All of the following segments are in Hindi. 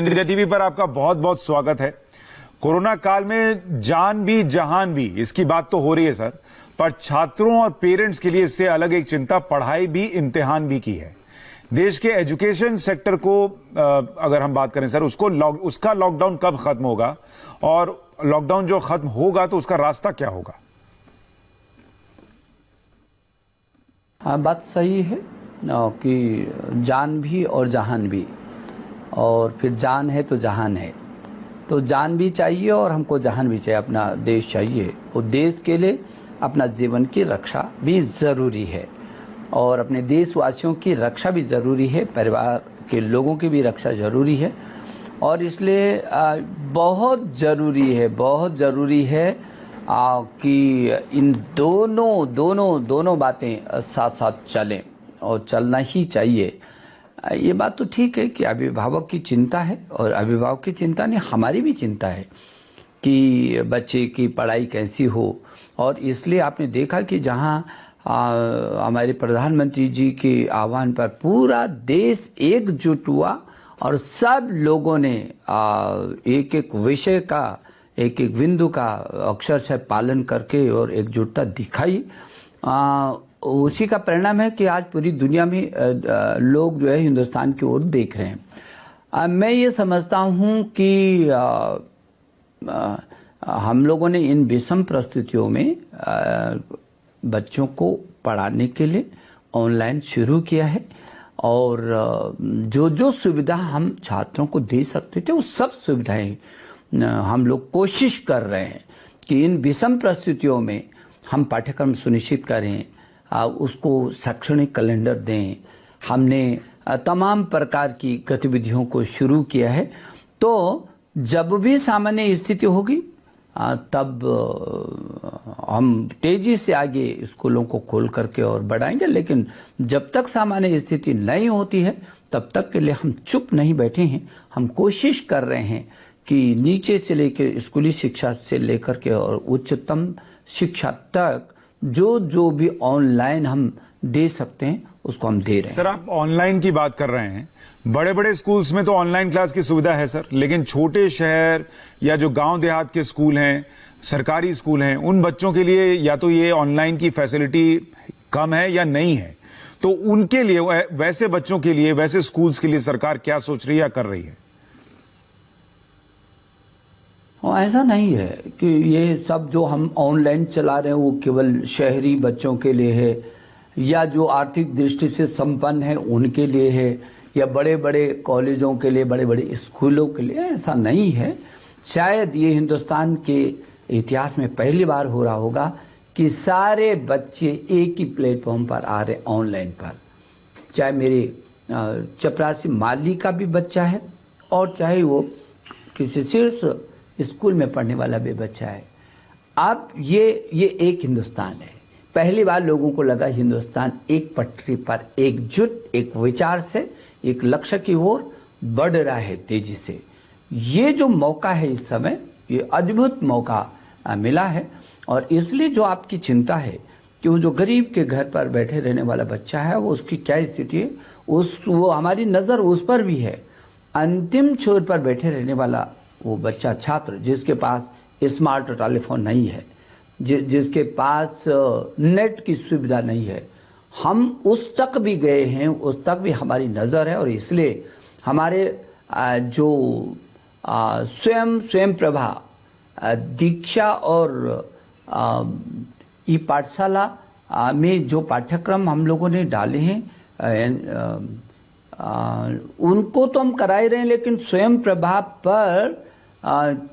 इंडिया टीवी पर आपका बहुत बहुत स्वागत है। कोरोना काल में जान भी जहान भी, इसकी बात तो हो रही है सर, पर छात्रों और पेरेंट्स के लिए इससे अलग एक चिंता पढ़ाई भी, इम्तिहान भी की है। देश के एजुकेशन सेक्टर को अगर हम बात करें सर, उसका लॉकडाउन कब खत्म होगा और लॉकडाउन जो खत्म होगा तो उसका रास्ता क्या होगा? हाँ, बात सही है कि जान भी और जहान भी, और फिर जान है तो जहान है। तो जान भी चाहिए और हमको जहान भी चाहिए। अपना देश चाहिए, वो देश के लिए अपना जीवन की रक्षा भी ज़रूरी है और अपने देशवासियों की रक्षा भी ज़रूरी है, परिवार के लोगों की भी रक्षा ज़रूरी है। और इसलिए बहुत ज़रूरी है कि इन दोनों बातें साथ साथ चलें और चलना ही चाहिए। ये बात तो ठीक है कि अभिभावक की चिंता है, और अभिभावक की चिंता नहीं, हमारी भी चिंता है कि बच्चे की पढ़ाई कैसी हो। और इसलिए आपने देखा कि जहाँ हमारे प्रधानमंत्री जी के आह्वान पर पूरा देश एकजुट हुआ और सब लोगों ने एक एक विषय का, एक एक बिंदु का अक्षर से पालन करके और एकजुटता दिखाई। उसी का परिणाम है कि आज पूरी दुनिया में लोग जो है हिंदुस्तान की ओर देख रहे हैं। मैं ये समझता हूँ कि हम लोगों ने इन विषम परिस्थितियों में बच्चों को पढ़ाने के लिए ऑनलाइन शुरू किया है, और जो सुविधा हम छात्रों को दे सकते थे वो सब सुविधाएं हम लोग कोशिश कर रहे हैं कि इन विषम परिस्थितियों में हम पाठ्यक्रम सुनिश्चित करें, उसको शैक्षणिक कैलेंडर दें। हमने तमाम प्रकार की गतिविधियों को शुरू किया है। तो जब भी सामान्य स्थिति होगी तब हम तेजी से आगे स्कूलों को खोल करके और बढ़ाएंगे, लेकिन जब तक सामान्य स्थिति नहीं होती है तब तक के लिए हम चुप नहीं बैठे हैं। हम कोशिश कर रहे हैं कि नीचे से लेकर स्कूली शिक्षा से लेकर के और उच्चतम शिक्षा तक जो भी ऑनलाइन हम दे सकते हैं उसको हम दे रहे हैं। सर, आप ऑनलाइन की बात कर रहे हैं। बड़े बड़े स्कूल्स में तो ऑनलाइन क्लास की सुविधा है सर, लेकिन छोटे शहर या जो गांव देहात के स्कूल हैं, सरकारी स्कूल हैं, उन बच्चों के लिए या तो ये ऑनलाइन की फैसिलिटी कम है या नहीं है। तो उनके लिए, वैसे बच्चों के लिए, वैसे स्कूल्स के लिए सरकार क्या सोच रही है या कर रही है? ऐसा नहीं है कि ये सब जो हम ऑनलाइन चला रहे हैं वो केवल शहरी बच्चों के लिए है या जो आर्थिक दृष्टि से संपन्न है उनके लिए है या बड़े बड़े कॉलेजों के लिए, बड़े बड़े स्कूलों के लिए। ऐसा नहीं है। शायद ये हिंदुस्तान के इतिहास में पहली बार हो रहा होगा कि सारे बच्चे एक ही प्लेटफॉर्म पर आ रहे ऑनलाइन पर। चाहे मेरे चपरासी माली का भी बच्चा है और चाहे वो किसी शीर्ष स्कूल में पढ़ने वाला भी बच्चा है। अब ये एक हिंदुस्तान है। पहली बार लोगों को लगा हिंदुस्तान एक पटरी पर एकजुट, एक विचार से, एक लक्ष्य की ओर बढ़ रहा है तेजी से। ये जो मौका है इस समय, ये अद्भुत मौका मिला है। और इसलिए जो आपकी चिंता है कि वो जो गरीब के घर पर बैठे रहने वाला बच्चा है वो उसकी क्या स्थिति है, वो हमारी नज़र उस पर भी है। अंतिम छोर पर बैठे रहने वाला वो बच्चा, छात्र जिसके पास स्मार्ट टेलीफोन नहीं है, जिसके पास नेट की सुविधा नहीं है, हम उस तक भी गए हैं, उस तक भी हमारी नज़र है। और इसलिए हमारे जो स्वयं प्रभा दीक्षा और ई पाठशाला में जो पाठ्यक्रम हम लोगों ने डाले हैं उनको तो हम कराए रहे हैं, लेकिन स्वयं प्रभा पर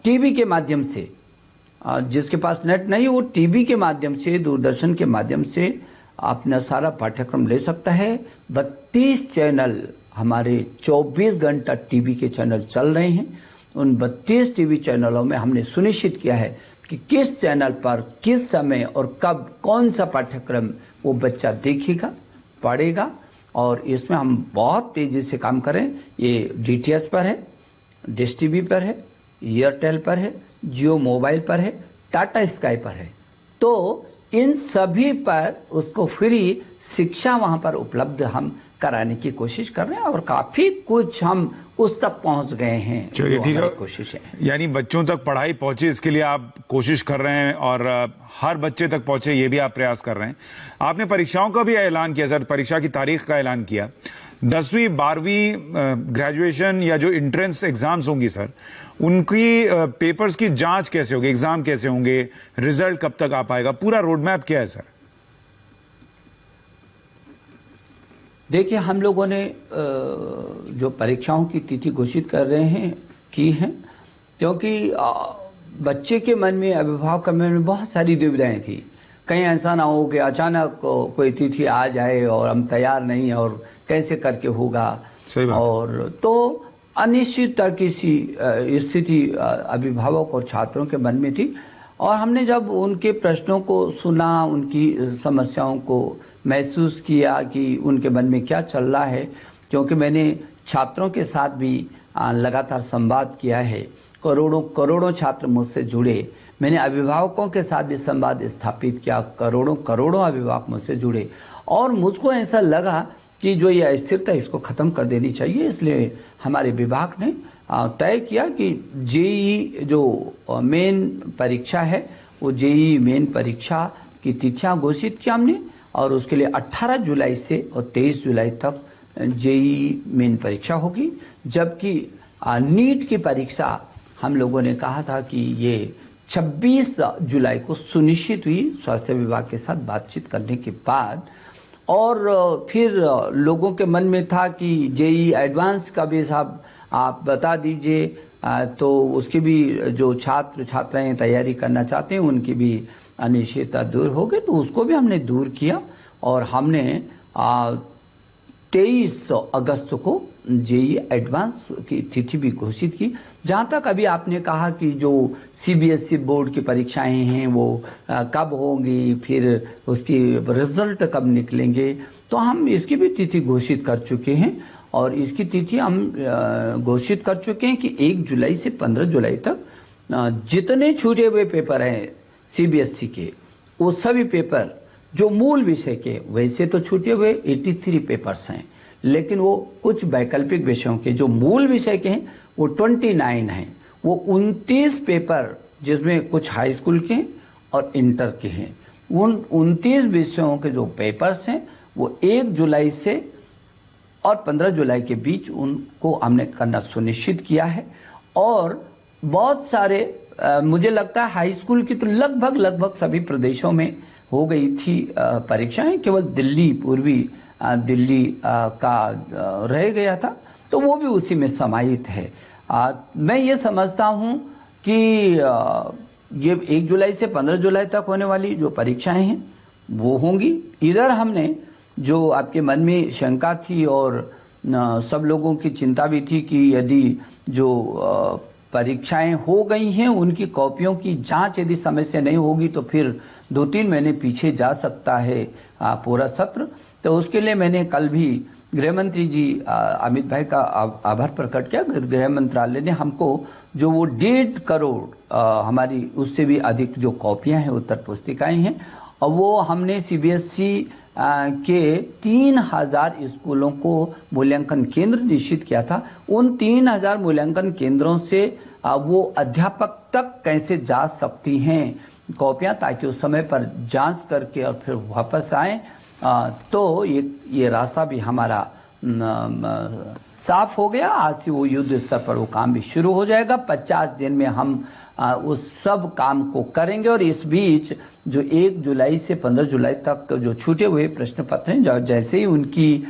टीवी के माध्यम से, जिसके पास नेट नहीं वो टीवी के माध्यम से, दूरदर्शन के माध्यम से अपना सारा पाठ्यक्रम ले सकता है। 32 चैनल हमारे 24 घंटा टीवी के चैनल चल रहे हैं। उन 32 टीवी चैनलों में हमने सुनिश्चित किया है कि किस चैनल पर किस समय और कब कौन सा पाठ्यक्रम वो बच्चा देखेगा, पढ़ेगा। और इसमें हम बहुत तेज़ी से काम करें। ये डीटीएच पर है, डिश टीवी पर है, एयरटेल पर है, जियो मोबाइल पर है, टाटा स्काई पर है। तो इन सभी पर उसको फ्री शिक्षा वहाँ पर उपलब्ध हम कराने की कोशिश कर रहे हैं और काफी कुछ हम उस तक पहुंच गए हैं। चलिए ठीक है, कोशिश है यानी बच्चों तक पढ़ाई पहुंचे इसके लिए आप कोशिश कर रहे हैं और हर बच्चे तक पहुंचे ये भी आप प्रयास कर रहे हैं। आपने परीक्षाओं का भी ऐलान किया सर, परीक्षा की तारीख का ऐलान किया। 10वीं 12वीं ग्रेजुएशन या जो एंट्रेंस एग्जाम्स होंगी सर, उनकी पेपर्स की जांच कैसे होगी, एग्जाम कैसे होंगे, रिजल्ट कब तक आ पाएगा, पूरा रोड मैप क्या है सर? देखिए, हम लोगों ने जो परीक्षाओं की तिथि घोषित कर रहे हैं की है, क्योंकि बच्चे के मन में, अभिभावक के मन में बहुत सारी दुविधाएं थी। कहीं ऐसा ना हो कि अचानक कोई तिथि आ जाए और हम तैयार नहीं और कैसे करके होगा। सही बात। और तो अनिश्चितता की सी स्थिति अभिभावक और छात्रों के मन में थी। और हमने जब उनके प्रश्नों को सुना, उनकी समस्याओं को महसूस किया कि उनके मन में क्या चल रहा है, क्योंकि मैंने छात्रों के साथ भी लगातार संवाद किया है। करोड़ों छात्र मुझसे जुड़े। मैंने अभिभावकों के साथ भी संवाद स्थापित किया। करोड़ों अभिभावक मुझसे जुड़े और मुझको ऐसा लगा कि जो ये अस्थिरता, इसको खत्म कर देनी चाहिए। इसलिए हमारे विभाग ने तय किया कि जेईई जो मेन परीक्षा है, वो जेईई मेन परीक्षा की तिथियां घोषित की हमने, और उसके लिए 18 जुलाई से और 23 जुलाई तक जेईई मेन परीक्षा होगी। जबकि नीट की परीक्षा हम लोगों ने कहा था कि ये 26 जुलाई को सुनिश्चित हुई, स्वास्थ्य विभाग के साथ बातचीत करने के बाद। और फिर लोगों के मन में था कि जेईई एडवांस का भी साहब आप बता दीजिए, तो उसकी भी जो छात्र छात्राएं तैयारी करना चाहते हैं उनकी भी अनिश्चितता दूर हो गई। तो उसको भी हमने दूर किया और हमने 23 अगस्त को जेईई एडवांस की तिथि भी घोषित की। जहां तक अभी आपने कहा कि जो सीबीएसई बोर्ड की परीक्षाएं हैं वो कब होंगी, फिर उसकी रिजल्ट कब निकलेंगे, तो हम इसकी भी तिथि घोषित कर चुके हैं। और इसकी तिथि हम घोषित कर चुके हैं कि 1 जुलाई से 15 जुलाई तक जितने छूटे हुए पेपर हैं सीबीएसई के, वो सभी पेपर जो मूल विषय के, वैसे तो छूटे हुए 83 पेपर्स हैं, लेकिन वो कुछ वैकल्पिक विषयों के जो मूल विषय के हैं वो 29 हैं। वो 29 पेपर, जिसमें कुछ हाई स्कूल के हैं और इंटर के हैं, उन 29 विषयों के जो पेपर्स हैं वो 1 जुलाई से और 15 जुलाई के बीच उनको हमने करना सुनिश्चित किया है। और बहुत सारे मुझे लगता है हाई स्कूल की तो लगभग सभी प्रदेशों में हो गई थी परीक्षाएं, केवल दिल्ली, पूर्वी दिल्ली का रह गया था, तो वो भी उसी में समाहित है। मैं ये समझता हूँ कि ये 1 जुलाई से 15 जुलाई तक होने वाली जो परीक्षाएं हैं वो होंगी। इधर हमने जो आपके मन में शंका थी और सब लोगों की चिंता भी थी कि यदि जो परीक्षाएं हो गई हैं उनकी कॉपियों की जांच यदि समय से नहीं होगी तो फिर 2-3 महीने पीछे जा सकता है पूरा सत्र। तो उसके लिए मैंने कल भी गृह मंत्री जी अमित भाई का आभार प्रकट किया। गृह मंत्रालय ने हमको जो वो 1.5 करोड़ हमारी उससे भी अधिक जो कॉपियां हैं, उत्तर पुस्तिकाएं हैं, और वो हमने सीबीएसई के 3000 स्कूलों को मूल्यांकन केंद्र निश्चित किया था। उन 3000 मूल्यांकन केंद्रों से वो अध्यापक तक कैसे जा सकती हैं कॉपियां, ताकि उस समय पर जांच करके और फिर वापस आए। तो ये रास्ता भी हमारा साफ हो गया। आज से वो युद्ध स्तर पर वो काम भी शुरू हो जाएगा। 50 दिन में हम उस सब काम को करेंगे। और इस बीच जो 1 जुलाई से 15 जुलाई तक जो छूटे हुए प्रश्न पत्र हैं, जैसे ही उनकी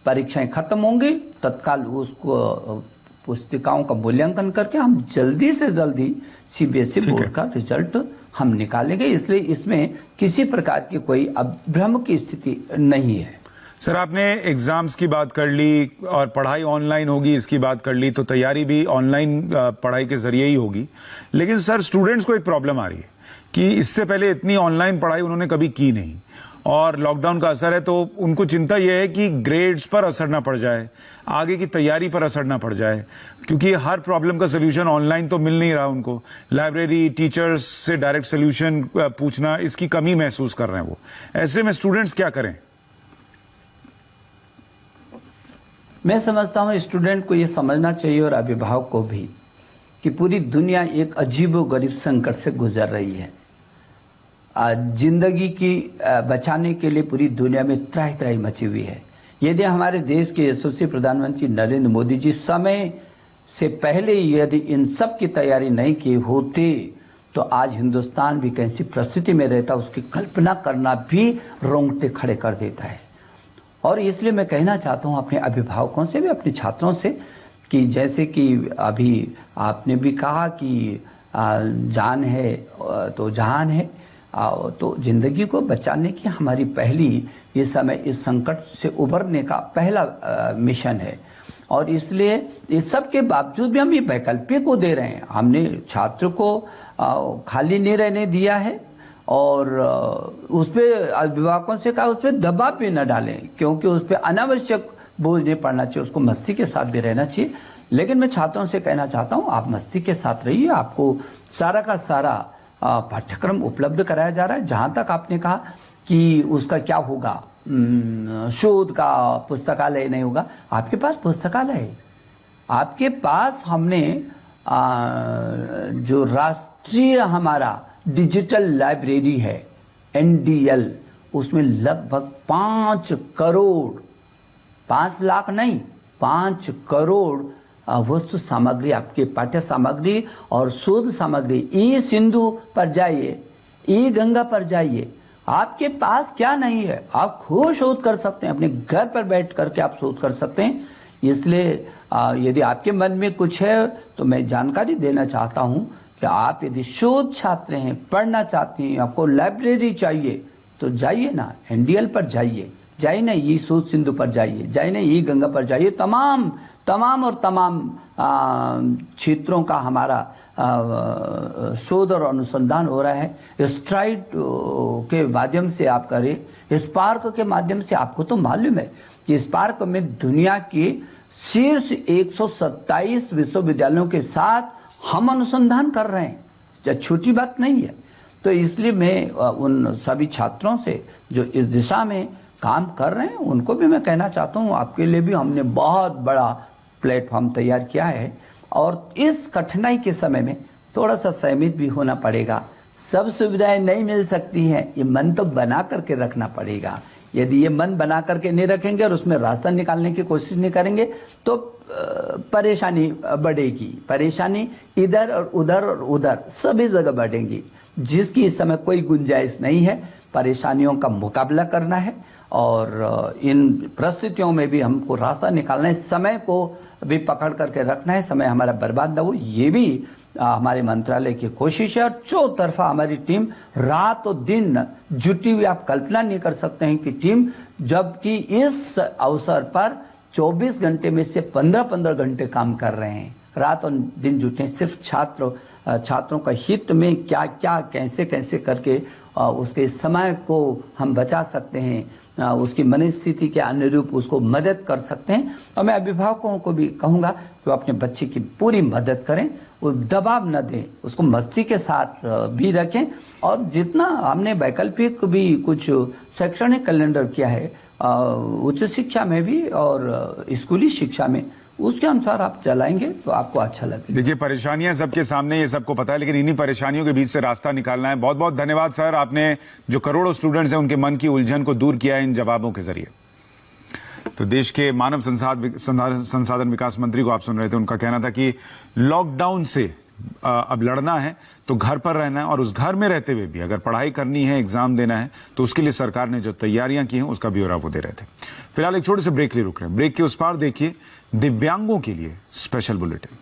परीक्षाएं खत्म होंगी, तत्काल उसको पुस्तिकाओं का मूल्यांकन करके हम जल्दी से जल्दी सीबीएसई बोर्ड का रिजल्ट हम निकालेंगे। इसलिए इसमें किसी प्रकार की कोई भ्रम की स्थिति नहीं है। सर, आपने एग्जाम्स की बात कर ली और पढ़ाई ऑनलाइन होगी इसकी बात कर ली, तो तैयारी भी ऑनलाइन पढ़ाई के जरिए ही होगी। लेकिन सर, स्टूडेंट्स को एक प्रॉब्लम आ रही है कि इससे पहले इतनी ऑनलाइन पढ़ाई उन्होंने कभी की नहीं और लॉकडाउन का असर है, तो उनको चिंता यह है कि ग्रेड्स पर असर ना पड़ जाए, आगे की तैयारी पर असर ना पड़ जाए, क्योंकि हर प्रॉब्लम का सोल्यूशन ऑनलाइन तो मिल नहीं रहा उनको। लाइब्रेरी, टीचर्स से डायरेक्ट सोल्यूशन पूछना, इसकी कमी महसूस कर रहे हैं वो। ऐसे में स्टूडेंट्स क्या करें? मैं समझता हूँ स्टूडेंट को ये समझना चाहिए और अभिभावक को भी कि पूरी दुनिया एक अजीबोगरीब संकट से गुजर रही है। जिंदगी की बचाने के लिए पूरी दुनिया में त्राही त्राही मची हुई है। यदि हमारे देश के यशस्वी प्रधानमंत्री नरेंद्र मोदी जी समय से पहले यदि इन सब की तैयारी नहीं की होती तो आज हिंदुस्तान भी कैसी परिस्थिति में रहता, उसकी कल्पना करना भी रोंगटे खड़े कर देता है। और इसलिए मैं कहना चाहता हूँ अपने अभिभावकों से भी, अपने छात्रों से कि जैसे कि अभी आपने भी कहा कि जान है तो जहान है, तो जिंदगी को बचाने की हमारी पहली ये समय इस संकट से उबरने का पहला मिशन है। और इसलिए इस सब के बावजूद भी हम ये वैकल्पिक को दे रहे हैं। हमने छात्र को खाली नहीं रहने दिया है और उस पर अभिभावकों से कहा उस पर दबाव भी न डालें, क्योंकि उस पर अनावश्यक बोझ नहीं पड़ना चाहिए, उसको मस्ती के साथ भी रहना चाहिए। लेकिन मैं छात्रों से कहना चाहता हूँ आप मस्ती के साथ रहिए, आपको सारा का सारा पाठ्यक्रम उपलब्ध कराया जा रहा है। जहाँ तक आपने कहा कि उसका क्या होगा, शोध का पुस्तकालय नहीं होगा, आपके पास पुस्तकालय है, आपके पास हमने जो राष्ट्रीय हमारा डिजिटल लाइब्रेरी है NDL, उसमें लगभग 5 करोड़, 5 लाख नहीं 5 करोड़ वस्तु सामग्री, आपके पाठ्य सामग्री और शोध सामग्री। ई सिंधु पर जाइए, ई गंगा पर जाइए, आपके पास क्या नहीं है, आप खूब शोध कर सकते हैं, अपने घर पर बैठ करके आप शोध कर सकते हैं। इसलिए यदि आपके मन में कुछ है तो मैं जानकारी देना चाहता हूं कि आप यदि शोध छात्र हैं, पढ़ना चाहते हैं, आपको लाइब्रेरी चाहिए तो जाइए ना, NDL पर जाइए, जाइए ना ई शोध सिंधु पर जाइए, जाइए ना ई गंगा पर जाइए। तमाम क्षेत्रों का हमारा शोध और अनुसंधान हो रहा है। स्ट्राइड के माध्यम से आप करें, स्पार्क के माध्यम से, आपको तो मालूम है कि स्पार्क में दुनिया के शीर्ष 127 विश्वविद्यालयों के साथ हम अनुसंधान कर रहे हैं, छोटी बात नहीं है। तो इसलिए मैं उन सभी छात्रों से जो इस दिशा में काम कर रहे हैं उनको भी मैं कहना चाहता हूँ, आपके लिए भी हमने बहुत बड़ा प्लेटफॉर्म तैयार किया है। और इस कठिनाई के समय में थोड़ा सा सहमित भी होना पड़ेगा, सब सुविधाएं नहीं मिल सकती हैं, ये मन तो बना करके रखना पड़ेगा। यदि ये मन बना करके नहीं रखेंगे और उसमें रास्ता निकालने की कोशिश नहीं करेंगे तो परेशानी बढ़ेगी, परेशानी इधर और उधर सभी जगह बढ़ेंगी, जिसकी इस समय कोई गुंजाइश नहीं है। परेशानियों का मुकाबला करना है और इन परिस्थितियों में भी हमको रास्ता निकालना है, समय को भी पकड़ करके रखना है, समय हमारा बर्बाद ना हो, ये भी हमारे मंत्रालय की कोशिश है। और चौतरफा हमारी टीम रात और दिन जुटी हुई, आप कल्पना नहीं कर सकते हैं कि टीम, जबकि इस अवसर पर 24 घंटे में से 15-15 घंटे काम कर रहे हैं, रात और दिन जुटे, सिर्फ छात्रों का हित में क्या क्या कैसे कैसे करके उसके समय को हम बचा सकते हैं, उसकी मनस्थिति के अनुरूप उसको मदद कर सकते हैं। और मैं अभिभावकों को भी कहूँगा कि वो अपने बच्चे की पूरी मदद करें, वो दबाव न दें, उसको मस्ती के साथ भी रखें। और जितना हमने वैकल्पिक भी कुछ शैक्षणिक कैलेंडर किया है उच्च शिक्षा में भी और स्कूली शिक्षा में, उसके अनुसार आप चलाएंगे तो आपको अच्छा लगेगा। देखिए, परेशानियां सबके सामने, ये सबको पता है, लेकिन इन्हीं परेशानियों के बीच से रास्ता निकालना है। बहुत बहुत धन्यवाद सर, आपने जो करोड़ों स्टूडेंट्स हैं उनके मन की उलझन को दूर किया है इन जवाबों के जरिए। तो देश के मानव संसाधन विकास मंत्री को आप सुन रहे थे, उनका कहना था कि लॉकडाउन से अब लड़ना है तो घर पर रहना है, और उस घर में रहते हुए भी अगर पढ़ाई करनी है, एग्जाम देना है, तो उसके लिए सरकार ने जो तैयारियां की हैं उसका ब्यौरा वो दे रहे थे। फिलहाल एक छोटे से ब्रेक लिए रुक रहे हैं, ब्रेक के उस पार देखिए दिव्यांगों के लिए स्पेशल बुलेटिन।